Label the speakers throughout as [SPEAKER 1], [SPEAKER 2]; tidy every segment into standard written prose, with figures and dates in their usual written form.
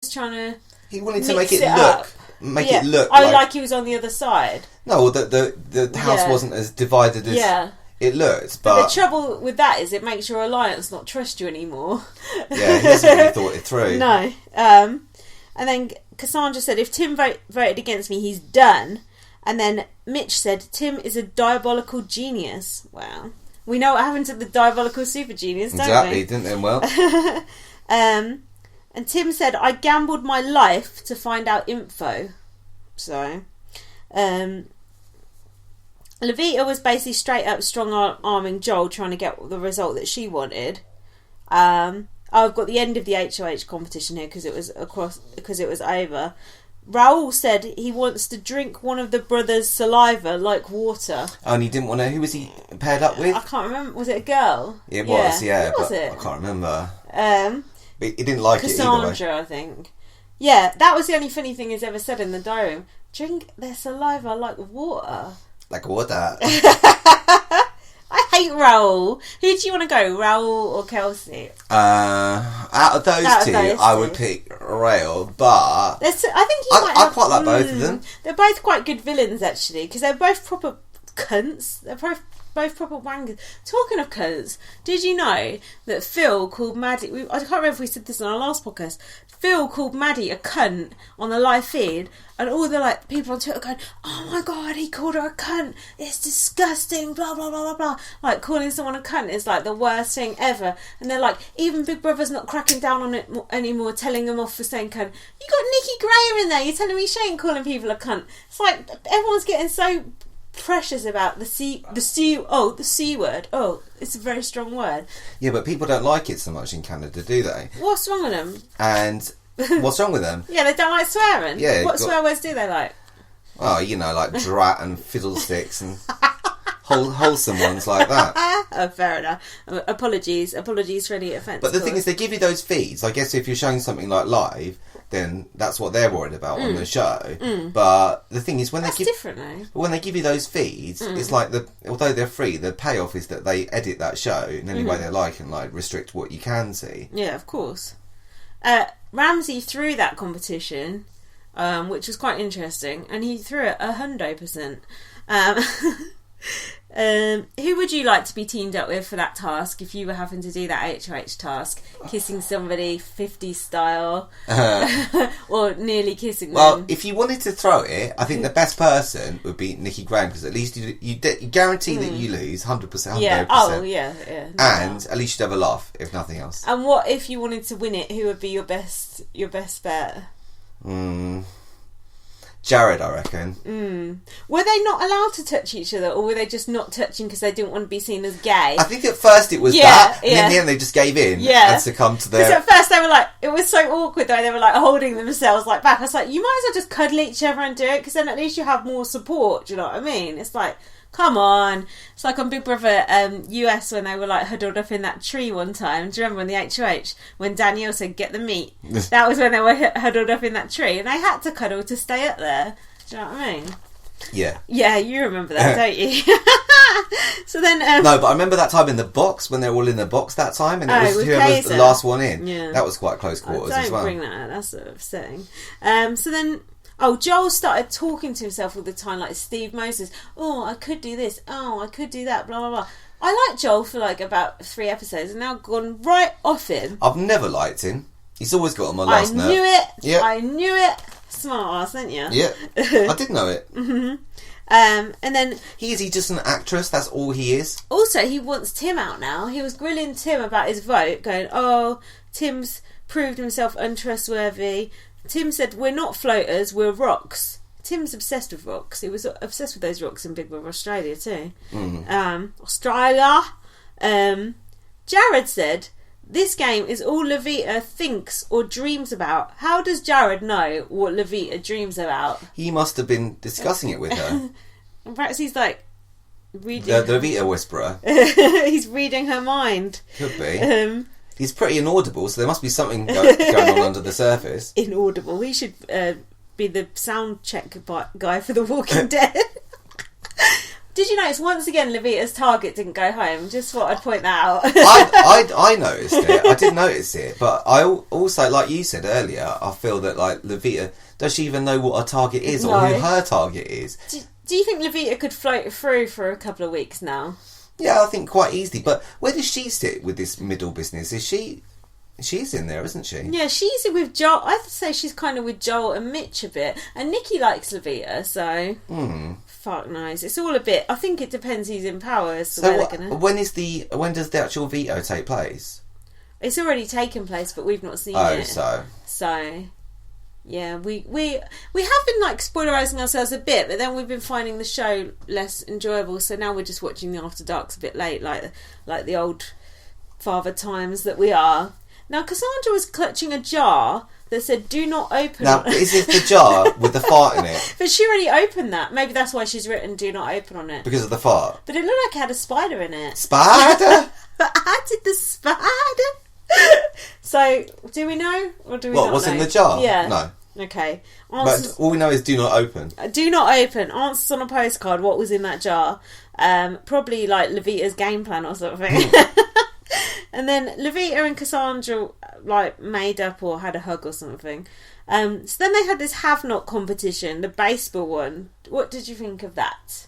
[SPEAKER 1] Tim's trying to...
[SPEAKER 2] He wanted to
[SPEAKER 1] mix
[SPEAKER 2] make it
[SPEAKER 1] it
[SPEAKER 2] look...
[SPEAKER 1] up.
[SPEAKER 2] Make it look
[SPEAKER 1] like he was on the other side.
[SPEAKER 2] No, the house wasn't as divided as it looked. But
[SPEAKER 1] the trouble with that is it makes your alliance not trust you anymore.
[SPEAKER 2] Yeah, he hasn't really thought it through.
[SPEAKER 1] No. And then Cassandra said, if Tim voted against me, he's done. And then Mitch said, Tim is a diabolical genius. Wow. We know what happened to the diabolical super genius, don't we?
[SPEAKER 2] Exactly, didn't they? Well.
[SPEAKER 1] And Tim said, I gambled my life to find out info. So, Levita was basically straight up strong-arming Joel, trying to get the result that she wanted. I've got the end of the HOH competition here because it was over. Raoul said he wants to drink one of the brothers' saliva like water.
[SPEAKER 2] Oh, and he didn't want to... Who was he paired up with?
[SPEAKER 1] I can't remember. Was it a girl?
[SPEAKER 2] It was, yeah.
[SPEAKER 1] Who was
[SPEAKER 2] but
[SPEAKER 1] it?
[SPEAKER 2] I can't remember. But he didn't like
[SPEAKER 1] Cassandra,
[SPEAKER 2] it either way.
[SPEAKER 1] I think. Yeah, that was the only funny thing he's ever said in the diary room. Drink their saliva like water.
[SPEAKER 2] Like water.
[SPEAKER 1] I hate Raoul. Who do you want to go, Raoul or Kelsey?
[SPEAKER 2] Out of those two, I would pick Raoul, but...
[SPEAKER 1] I think I
[SPEAKER 2] quite like both of them.
[SPEAKER 1] They're both quite good villains, actually, because they're both proper cunts. They're both proper wankers. Talking of cunts, did you know that Phil called Maddie... I can't remember if we said this on our last podcast. Phil called Maddie a cunt on the live feed, and all the people on Twitter going, oh my god, he called her a cunt, it's disgusting, blah blah blah blah blah. Calling someone a cunt is the worst thing ever. And they're like, even Big Brother's not cracking down on it anymore, telling them off for saying cunt. You got Nikki Graham in there, you're telling me she ain't calling people a cunt. It's like everyone's getting so precious about the C word. Oh, it's a very strong word.
[SPEAKER 2] Yeah, but people don't like it so much in Canada, do they?
[SPEAKER 1] What's wrong with them?
[SPEAKER 2] And what's wrong with them?
[SPEAKER 1] Yeah, they don't like swearing.
[SPEAKER 2] Yeah,
[SPEAKER 1] what swear words do they like?
[SPEAKER 2] Oh, like drat and fiddlesticks and wholesome ones like that.
[SPEAKER 1] Oh, fair enough. Apologies for any offence.
[SPEAKER 2] But the thing is, they give you those feeds. I guess if you're showing something like live, then that's what they're worried about on the show. But the thing is, when they give you those feeds, it's like although they're free, the payoff is that they edit that show in any way they like and restrict what you can see.
[SPEAKER 1] Yeah, of course. Ramsey threw that competition, which was quite interesting, and he threw it 100%. Who would you like to be teamed up with for that task if you were having to do that HOH task? Kissing somebody 50 style or nearly kissing them?
[SPEAKER 2] Well, if you wanted to throw it, I think the best person would be Nikki Graham, because at least you guarantee that you lose 100%.
[SPEAKER 1] Yeah, oh yeah.
[SPEAKER 2] And at least you'd have a laugh, if nothing else.
[SPEAKER 1] And what if you wanted to win it? Who would be your best bet?
[SPEAKER 2] Jared, I reckon.
[SPEAKER 1] Were they not allowed to touch each other, or were they just not touching because they didn't want to be seen as gay?
[SPEAKER 2] I think at first it was that, and in the end they just gave in and succumbed to their...
[SPEAKER 1] Because at first they were it was so awkward though, they were holding themselves back. I was you might as well just cuddle each other and do it, because then at least you have more support, do you know what I mean? It's come on. It's like on Big Brother US when they were huddled up in that tree one time. Do you remember on the HOH when Danielle said get the meat? That was when they were huddled up in that tree and they had to cuddle to stay up there. Do you know what I mean?
[SPEAKER 2] Yeah.
[SPEAKER 1] Yeah, you remember that, don't you? So then...
[SPEAKER 2] no, but I remember that time in the box, when they were all in the box that time, and it was whoever's the last one in. Yeah. That was quite close quarters as well.
[SPEAKER 1] Don't bring that up, that's sort of upsetting. So then... Oh, Joel started talking to himself all the time, like Steve Moses. Oh, I could do this. Oh, I could do that. Blah, blah, blah. I liked Joel for about 3 episodes and now gone right off him.
[SPEAKER 2] I've never liked him. He's always got on my last nerve.
[SPEAKER 1] I knew it.
[SPEAKER 2] Yep.
[SPEAKER 1] I knew it. Smart ass, didn't you?
[SPEAKER 2] Yeah. I did know it.
[SPEAKER 1] And then...
[SPEAKER 2] Is he just an actress? That's all he is?
[SPEAKER 1] Also, he wants Tim out now. He was grilling Tim about his vote, going, oh, Tim's proved himself untrustworthy. Tim said, we're not floaters, we're rocks. Tim's obsessed with rocks. He was obsessed with those rocks in Big Brother Australia too. Australia. Jared said, this game is all Levita thinks or dreams about. How does Jared know what Levita dreams about?
[SPEAKER 2] He must have been discussing it with her.
[SPEAKER 1] Perhaps he's reading...
[SPEAKER 2] The Levita whisperer.
[SPEAKER 1] He's reading her mind.
[SPEAKER 2] Could be. He's pretty inaudible, so there must be something going on under the surface.
[SPEAKER 1] Inaudible. He should be the sound check guy for The Walking Dead. Did you notice once again Levita's target didn't go home? Just thought I'd point that out.
[SPEAKER 2] I noticed it. I did notice it, but I also, like you said earlier, I feel that like Levita, does she even know what her target is or who her target is?
[SPEAKER 1] Do you think Levita could float through for a couple of weeks now?
[SPEAKER 2] Yeah, I think quite easily. But where does she sit with this middle business? She's in there, isn't she?
[SPEAKER 1] Yeah, she's with Joel. I'd say she's kind of with Joel and Mitch a bit, and Nikki likes Levita, so. Fuck knows. It's all a bit. I think it depends who's in power as to where they're gonna.
[SPEAKER 2] When does the actual veto take place?
[SPEAKER 1] It's already taken place, but we've not seen it.
[SPEAKER 2] So
[SPEAKER 1] yeah, we have been like spoilerising ourselves a bit, but then we've been finding the show less enjoyable. So now we're just watching the After Darks a bit late, like the old father times that we are. Now Cassandra was clutching a jar that said "Do not open."
[SPEAKER 2] Now, is it the jar with the fart in it?
[SPEAKER 1] But she already opened that. Maybe that's why she's written "Do not open" on it.
[SPEAKER 2] Because of the fart.
[SPEAKER 1] But it looked like it had a spider in it.
[SPEAKER 2] Spider?
[SPEAKER 1] But how did the spider? So, do we know or do we not know?
[SPEAKER 2] What was in the jar?
[SPEAKER 1] Yeah.
[SPEAKER 2] No.
[SPEAKER 1] Okay.
[SPEAKER 2] But all we know is "Do not open."
[SPEAKER 1] Do not open. Answers on a postcard. What was in that jar? Probably like Levita's game plan or something. And then Levita and Cassandra like made up or had a hug or something. So then they had this have-not competition, the baseball one. What did you think of that?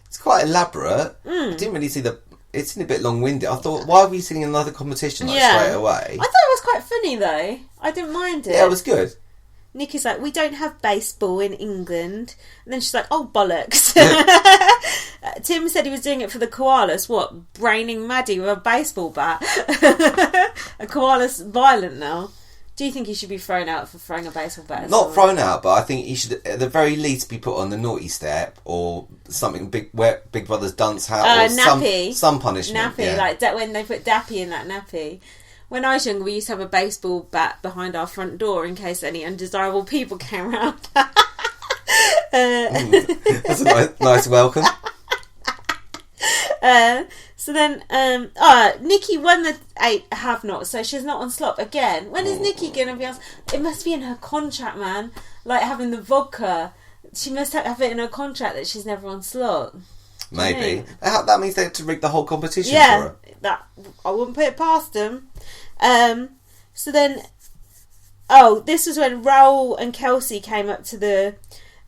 [SPEAKER 2] It's quite elaborate. I didn't really see it's a bit long-winded. I thought, why are we seeing another competition straight away?
[SPEAKER 1] I thought it was quite funny though. I didn't mind it.
[SPEAKER 2] Yeah, it was good.
[SPEAKER 1] Nikki's like, we don't have baseball in England. And then she's like, oh, bollocks. Tim said he was doing it for the koalas. What? Braining Maddie with a baseball bat? A koala's violent now. Do you think he should be thrown out for throwing a baseball bat?
[SPEAKER 2] Not thrown out, but I think he should at the very least be put on the naughty step or something big, where Big Brother's dance hat or
[SPEAKER 1] nappy.
[SPEAKER 2] Some punishment.
[SPEAKER 1] Nappy, like when they put Dappy in that nappy. When I was younger, we used to have a baseball bat behind our front door in case any undesirable people came around.
[SPEAKER 2] That's a nice welcome.
[SPEAKER 1] So then, Nikki won the 8 have-not, so she's not on slop again. When is Nikki going to be on? It must be in her contract, man. Like having the vodka. She must have it in her contract that she's never on slop.
[SPEAKER 2] Maybe. That means they have to rig the whole competition for her.
[SPEAKER 1] That I wouldn't put it past them. So then, this was when Raoul and Kelsey came up to the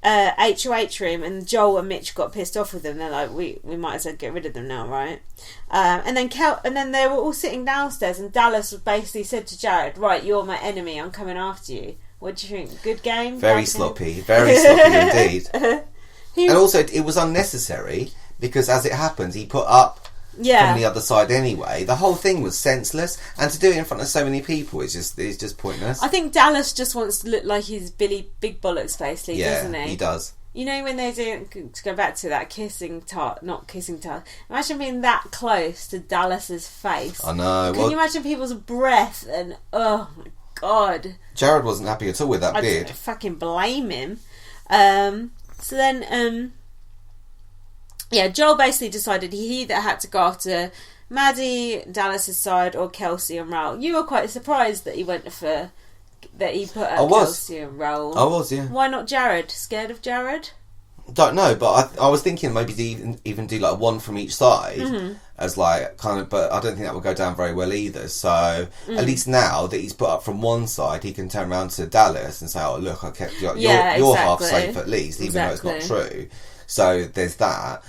[SPEAKER 1] HOH room, and Joel and Mitch got pissed off with them. They're like, we might as well get rid of them now, right? And then they were all sitting downstairs, and Dallas basically said to Jared, right, you're my enemy, I'm coming after you. What do you think? Good game?
[SPEAKER 2] Very sloppy indeed. And also, it was unnecessary because, as it happens, he put up from the other side anyway. The whole thing was senseless, and to do it in front of so many people is just pointless.
[SPEAKER 1] I think Dallas just wants to look like his Billy Big Bollocks basically, doesn't he?
[SPEAKER 2] Yeah, he does.
[SPEAKER 1] You know when they do, to go back to that not kissing tart. Imagine being that close to Dallas's face.
[SPEAKER 2] I know.
[SPEAKER 1] Can you imagine people's breath and oh my god.
[SPEAKER 2] Jared wasn't happy at all with that beard.
[SPEAKER 1] I fucking blame him. So then, Joel basically decided he either had to go after Maddie, Dallas's side, or Kelsey and Raoul. You were quite surprised that he put up Kelsey and Raoul.
[SPEAKER 2] I was, yeah.
[SPEAKER 1] Why not Jared? Scared of Jared?
[SPEAKER 2] Don't know, but I was thinking maybe to even do like one from each side as like kind of, but I don't think that would go down very well either. So at least now that he's put up from one side, he can turn around to Dallas and say, "Oh, look, I kept you're half safe at least, even though it's not true." So there's that.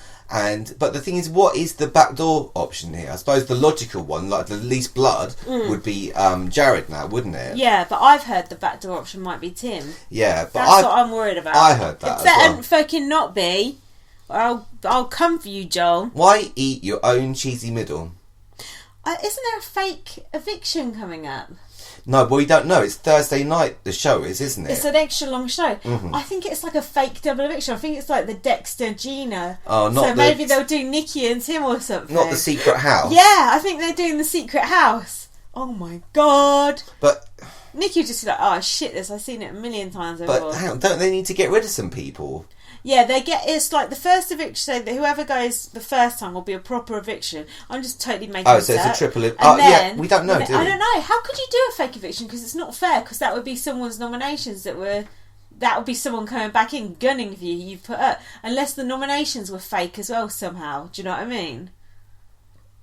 [SPEAKER 2] But the thing is, what is the backdoor option here? I suppose the logical one, like the least blood, would be Jared now, wouldn't it?
[SPEAKER 1] Yeah, but I've heard the backdoor option might be Tim.
[SPEAKER 2] Yeah, but
[SPEAKER 1] that's what I'm worried about.
[SPEAKER 2] I heard that.
[SPEAKER 1] It better fucking not be, or I'll come for you, Joel.
[SPEAKER 2] Why eat your own cheesy middle?
[SPEAKER 1] Isn't there a fake eviction coming up?
[SPEAKER 2] No, well, we don't know. It's Thursday night, the show is, isn't it?
[SPEAKER 1] It's an extra long show. I think it's like a fake double eviction. I think it's like the Dexter Gina.
[SPEAKER 2] Oh, not
[SPEAKER 1] so maybe they'll do Nikki and Tim or something.
[SPEAKER 2] Not the secret house.
[SPEAKER 1] Yeah, I think they're doing the secret house. Oh my god.
[SPEAKER 2] But
[SPEAKER 1] Nikki would just be like, oh shit, I've seen it a million times before.
[SPEAKER 2] But hang on, don't they need to get rid of some people?
[SPEAKER 1] Yeah, it's like the first eviction, so that whoever goes the first time will be a proper eviction. I'm just totally making this
[SPEAKER 2] so it's
[SPEAKER 1] up.
[SPEAKER 2] a triple yeah, we don't know, do we?
[SPEAKER 1] I don't know. How could you do a fake eviction? Because it's not fair, because that would be someone's nominations that that would be someone coming back in gunning for you put up. Unless the nominations were fake as well somehow. Do you know what I mean?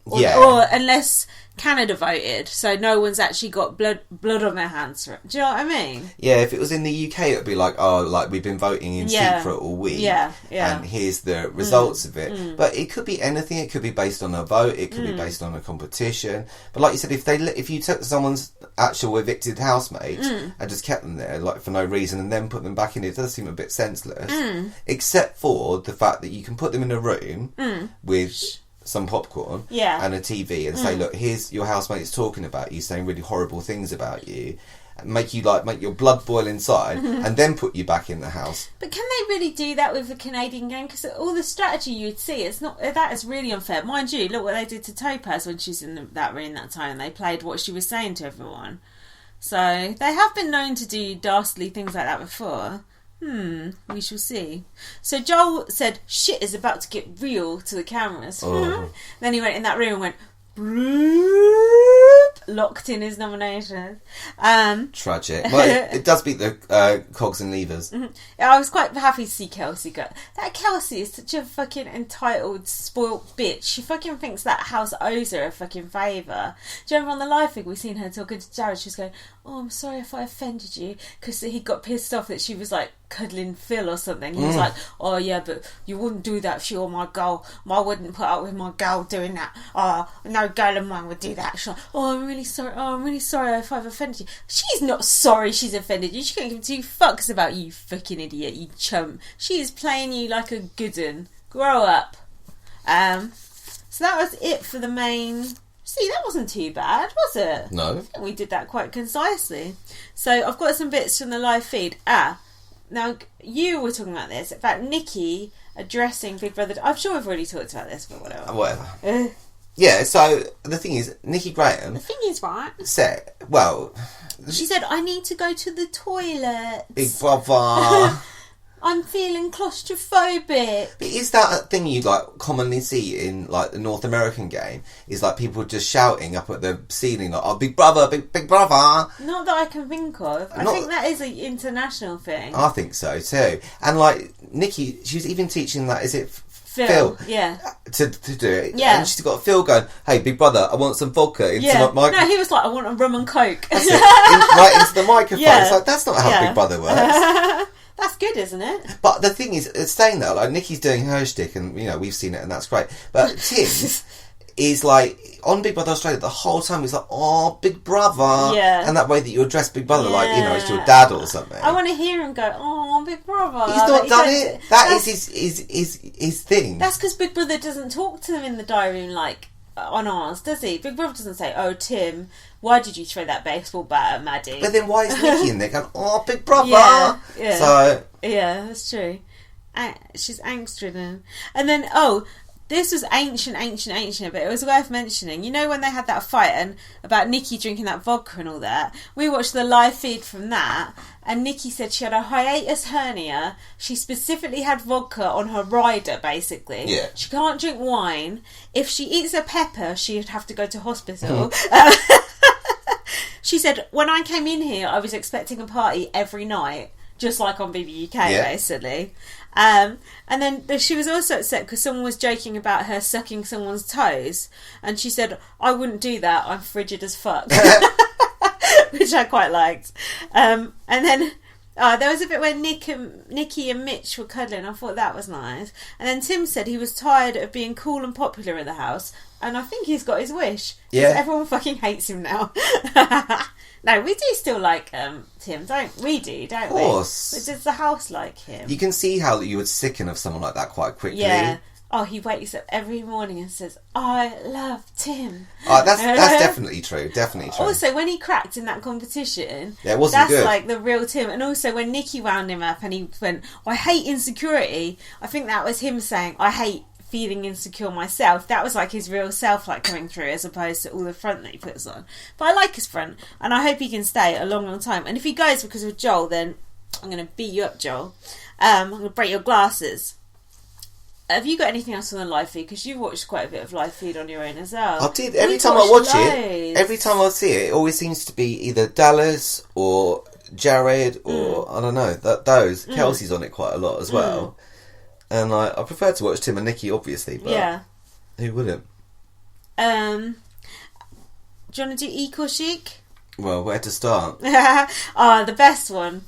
[SPEAKER 1] Or unless Canada voted, so no one's actually got blood on their hands for it. Do you know what I mean?
[SPEAKER 2] Yeah, if it was in the UK, it would be like, oh, like we've been voting in secret all week.
[SPEAKER 1] Yeah.
[SPEAKER 2] And here's the results of it. But it could be anything. It could be based on a vote. It could be based on a competition. But like you said, if you took someone's actual evicted housemate and just kept them there, like for no reason, and then put them back in, it does seem a bit senseless. Except for the fact that you can put them in a room with some popcorn and a TV and say, look, here's your housemate's talking about you, saying really horrible things about you, and make your blood boil inside and then put you back in the house.
[SPEAKER 1] But can they really do that with the Canadian game? Because all the strategy you'd see, that is really unfair. Mind you, look what they did to Topaz when she was in that room that time. They played what she was saying to everyone. So they have been known to do dastardly things like that before. We shall see. So Joel said, shit is about to get real to the cameras. Then he went in that room and went, locked in his nomination.
[SPEAKER 2] Tragic. Well, it does beat the cogs and levers.
[SPEAKER 1] I was quite happy to see Kelsey go. That Kelsey is such a fucking entitled, spoilt bitch. She fucking thinks that house owes her a fucking favour. Do you remember on the live thing we seen her talking to Jared? She was going, oh, I'm sorry if I offended you, because he got pissed off that she was like cuddling Phil or something. He was like, oh yeah, but you wouldn't do that if you were my girl. I wouldn't put up with my girl doing that. Oh, no girl of mine would do that. She's like, oh, I'm really sorry if I've offended you. She's not sorry she's offended you. She can't give 2 fucks about you, fucking idiot, you chump. She is playing you like a good un. Grow up. So that was it for the main. See, that wasn't too bad, was it?
[SPEAKER 2] No.
[SPEAKER 1] I think we did that quite concisely. So I've got some bits from the live feed. Now you were talking about this, about Nikki addressing Big Brother. I'm sure we've already talked about this, but whatever.
[SPEAKER 2] Yeah, so the thing is, Nikki Graham...
[SPEAKER 1] The thing is, right?
[SPEAKER 2] Said, well...
[SPEAKER 1] She said, I need to go to the toilet.
[SPEAKER 2] Big Brother...
[SPEAKER 1] I'm feeling claustrophobic.
[SPEAKER 2] But is that a thing you like commonly see in like the North American game? Is like people just shouting up at the ceiling like, "Oh, Big Brother, Big Brother."
[SPEAKER 1] Not that I can think of. I think that is an international thing.
[SPEAKER 2] I think so too. And like Nikki, she was even teaching that. Is it
[SPEAKER 1] Phil? Yeah.
[SPEAKER 2] To do it.
[SPEAKER 1] Yeah.
[SPEAKER 2] And she's got Phil going, "Hey, Big Brother, I want some vodka into my
[SPEAKER 1] No, he was like, "I want a rum and coke."
[SPEAKER 2] That's it. Right into the microphone.
[SPEAKER 1] Yeah.
[SPEAKER 2] It's like that's not how Big Brother works.
[SPEAKER 1] That's good, isn't it?
[SPEAKER 2] But the thing is, it's saying that, like, Nikki's doing her shtick, and, you know, we've seen it, and that's great. But Tim is, like, on Big Brother Australia, the whole time he's like, oh, Big Brother.
[SPEAKER 1] Yeah.
[SPEAKER 2] And that way that you address Big Brother, like, you know, it's your dad or something.
[SPEAKER 1] I want to hear him go, oh, Big Brother.
[SPEAKER 2] He's not done it. That is his thing.
[SPEAKER 1] That's because Big Brother doesn't talk to them in the diary room, like, on ours, does he? Big Brother doesn't say, oh, Tim, why did you throw that baseball bat at Maddie?
[SPEAKER 2] But then why is Nikki in there going, oh, Big Brother?
[SPEAKER 1] Yeah.
[SPEAKER 2] So...
[SPEAKER 1] Yeah, that's true. She's angst-ridden. And then, this was ancient, but it was worth mentioning. You know when they had that fight and about Nikki drinking that vodka and all that? We watched the live feed from that, and Nikki said she had a hiatus hernia. She specifically had vodka on her rider, basically.
[SPEAKER 2] Yeah.
[SPEAKER 1] She can't drink wine. If she eats a pepper, she'd have to go to hospital. She said, when I came in here, I was expecting a party every night. Just like on BBCAN4, basically. And then she was also upset because someone was joking about her sucking someone's toes. And she said, I wouldn't do that. I'm frigid as fuck. Which I quite liked. And then there was a bit where Nikki and Mitch were cuddling. I thought that was nice. And then Tim said he was tired of being cool and popular in the house. And I think he's got his wish.
[SPEAKER 2] Yeah.
[SPEAKER 1] Everyone fucking hates him now. No, we do still like Tim, don't we? Of
[SPEAKER 2] course.
[SPEAKER 1] But does the house like him?
[SPEAKER 2] You can see how you would sicken of someone like that quite quickly.
[SPEAKER 1] Yeah. Oh, he wakes up every morning and says, I love Tim.
[SPEAKER 2] Oh, that's definitely true. Definitely true.
[SPEAKER 1] Also, when he cracked in that competition,
[SPEAKER 2] yeah, it wasn't good.
[SPEAKER 1] That's like the real Tim. And also, when Nikki wound him up and he went, I hate insecurity, I think that was him saying, I hate feeling insecure myself. That was like his real self like coming through, as opposed to all the front that he puts on. But I like his front, and I hope he can stay a long time. And if he goes because of Joel, then I'm going to beat you up, Joel. I'm going to break your glasses. Have you got anything else on the live feed? Because you watched quite a bit of live feed on your own as well.
[SPEAKER 2] I did. Every time I watch it, every time I see it, it always seems to be either Dallas or Jared or I don't know those. Kelsey's on it quite a lot as well, and I prefer to watch Tim and Nikki, obviously, but who wouldn't?
[SPEAKER 1] Do you want to do Equal Chic?
[SPEAKER 2] Well, where to start?
[SPEAKER 1] The best one.